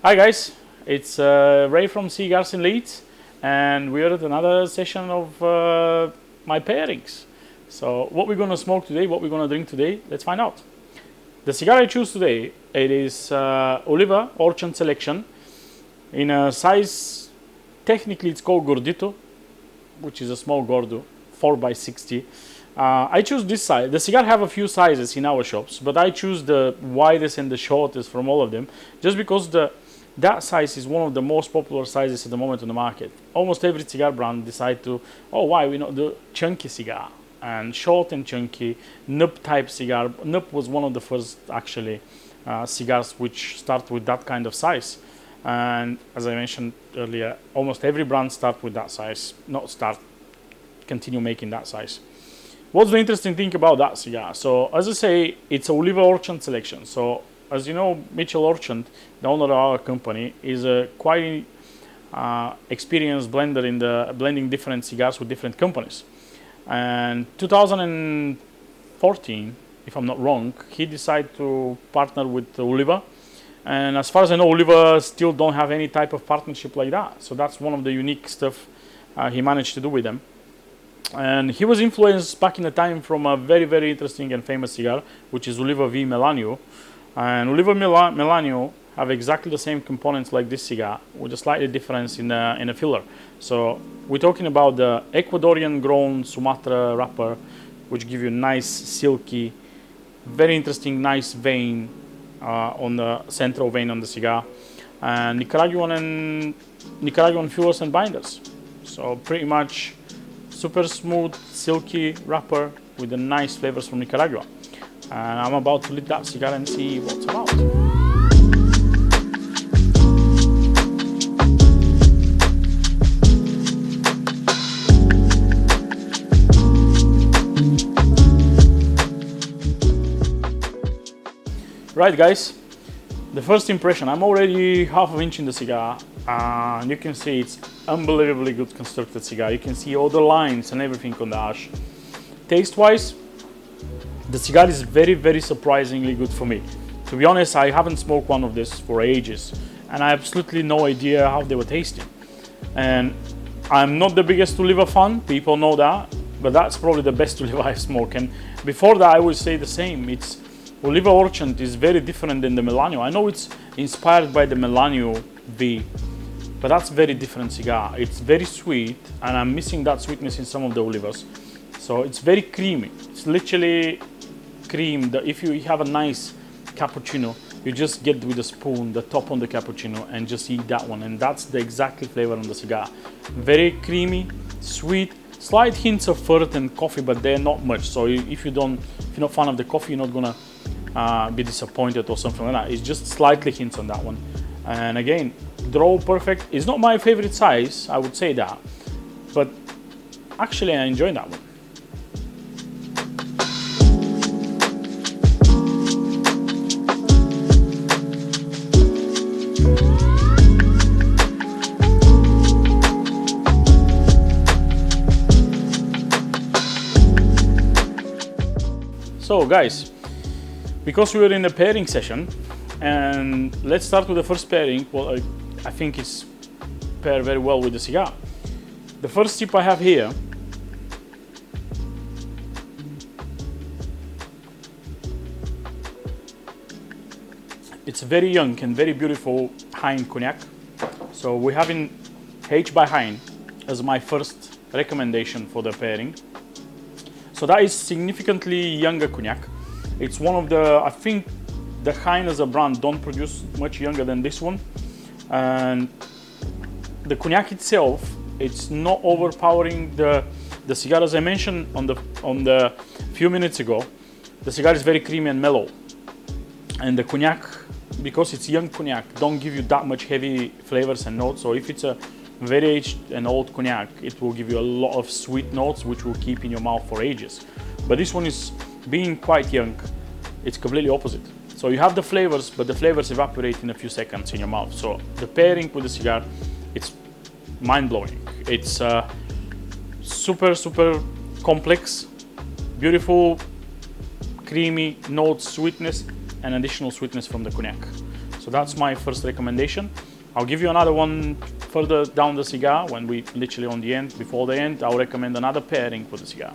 Hi guys, it's Ray from C.Gars in Leeds, and we're at another session of my pairings. So what we're going to smoke today, what we're going to drink today, let's find out. The cigar I choose today, it is Oliva Orchant Seleccion in a size, technically it's called Gordito, which is a small Gordo, 4x60. I choose this size. The cigar have a few sizes in our shops, but I choose the widest and the shortest from all of them, just because that size is one of the most popular sizes at the moment on the market. Almost every cigar brand decide to, oh, why we not do chunky cigar and short and chunky nub type cigar. Nub was one of the first actually cigars which start with that kind of size. And as I mentioned earlier, almost every brand start with that size, continue making that size. What's the interesting thing about that cigar? So as I say, it's Oliva Orchant Seleccion. So as you know, Mitchell Orchant, the owner of our company, is a quite experienced blender in the blending different cigars with different companies. And 2014, if I'm not wrong, he decided to partner with Oliva. And as far as I know, Oliva still don't have any type of partnership like that. So that's one of the unique stuff he managed to do with them. And he was influenced back in the time from a very, very interesting and famous cigar, which is Oliva V Melanio. And Oliva Melanio have exactly the same components like this cigar, with a slightly difference in a filler. So we're talking about the Ecuadorian grown Sumatra wrapper, which give you nice, silky, very interesting, nice vein on the central vein on the cigar, and Nicaraguan fillers and binders. So pretty much super smooth, silky wrapper with the nice flavors from Nicaragua. And I'm about to lit that cigar and see what's about. Right guys, the first impression, I'm already half an inch in the cigar, and you can see it's unbelievably good constructed cigar. You can see all the lines and everything on the ash. Taste wise, the cigar is very, very surprisingly good for me. To be honest, I haven't smoked one of this for ages, and I have absolutely no idea how they were tasting. And I'm not the biggest Oliva fan, people know that, but that's probably the best Oliva I've smoked. And before that, I would say the same. It's Oliva Orchant is very different than the Melanio. I know it's inspired by the Melanio V, but that's very different cigar. It's very sweet, and I'm missing that sweetness in some of the Olivas. So it's very creamy. It's literally cream that if you have a nice cappuccino, you just get with a spoon the top on the cappuccino and just eat that one, and that's the exactly flavor on the cigar. Very creamy, sweet, slight hints of earth and coffee, but they're not much. So if you're not a fan of the coffee, you're not gonna be disappointed or something like that. It's just slightly hints on that one. And again, draw perfect. It's not my favorite size, I would say that, but actually I enjoy that one. So guys, because we are in the pairing session, and let's start with the first pairing. Well, I think it's pair very well with the cigar. The first tip I have here, it's very young and very beautiful Hein cognac. So we're having H by Hein as my first recommendation for the pairing. So that is significantly younger cognac. It's one of the, I think the Hein as a brand don't produce much younger than this one. And the cognac itself, it's not overpowering the cigar. As I mentioned on the few minutes ago, the cigar is very creamy and mellow. And the cognac, because it's young cognac, don't give you that much heavy flavors and notes. So if it's a very aged and old cognac, it will give you a lot of sweet notes which will keep in your mouth for ages. But this one is, being quite young, it's completely opposite. So you have the flavors, but the flavors evaporate in a few seconds in your mouth. So the pairing with the cigar, it's mind-blowing. It's super, super complex, beautiful, creamy notes, sweetness, and additional sweetness from the cognac. So that's my first recommendation. I'll give you another one further down the cigar when we literally on the end, before the end, I'll recommend another pairing for the cigar.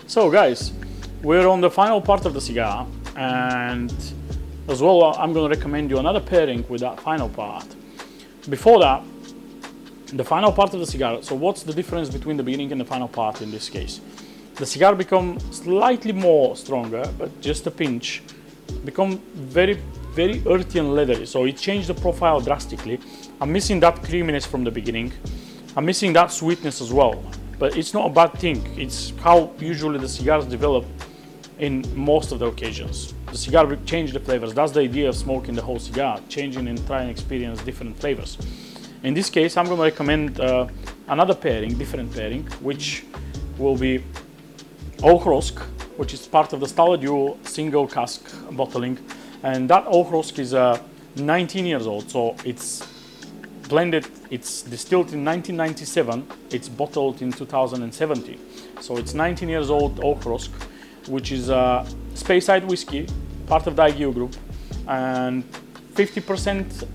So guys, we're on the final part of the cigar, and as well I'm going to recommend you another pairing with that final part. Before that, the final part of the cigar, so what's the difference between the beginning and the final part in this case? The cigar become slightly more stronger, but just a pinch, become very earthy and leathery, so it changed the profile drastically. I'm missing that creaminess from the beginning, I'm missing that sweetness as well. But it's not a bad thing. It's how usually the cigars develop in most of the occasions. The cigar will change the flavors. That's the idea of smoking the whole cigar, changing and trying to experience different flavors. In this case, I'm going to recommend another pairing, different pairing, which will be Orchant, which is part of the Stala Duo single cask bottling. And that Orchant is 19 years old, so it's blended, it's distilled in 1997, it's bottled in 2017. So it's 19 years old Orchant, which is a Speyside whiskey, part of the IGU group, and 50%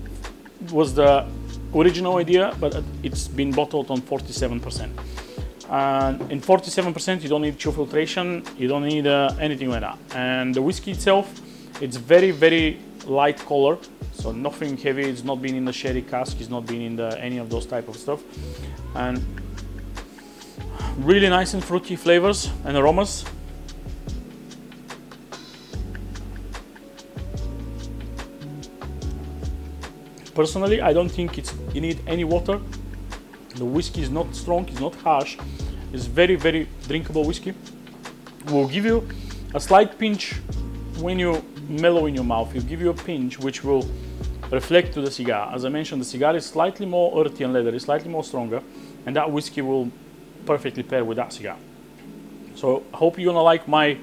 was the original idea, but it's been bottled on 47%. And in 47% you don't need true filtration, you don't need anything like that. And the whiskey itself, it's very light color, so nothing heavy. It's not been in the sherry cask, it's not been in any of those type of stuff, and really nice and fruity flavors and aromas. Personally, I don't think you need any water. The whiskey is not strong, it's not harsh, it's very drinkable whiskey. Will give you a slight pinch when you mellow in your mouth. It give you a pinch which will reflect to the cigar. As I mentioned, the cigar is slightly more earthy and leathery, slightly more stronger, and that whiskey will perfectly pair with that cigar. So I hope you're gonna like my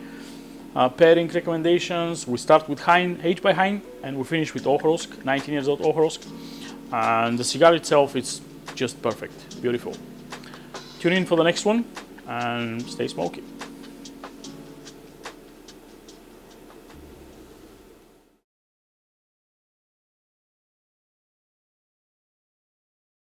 pairing recommendations. We start with H by Hein, and we finish with Orchant, 19 years old Orchant. And the cigar itself is just perfect, beautiful. Tune in for the next one and stay smoky.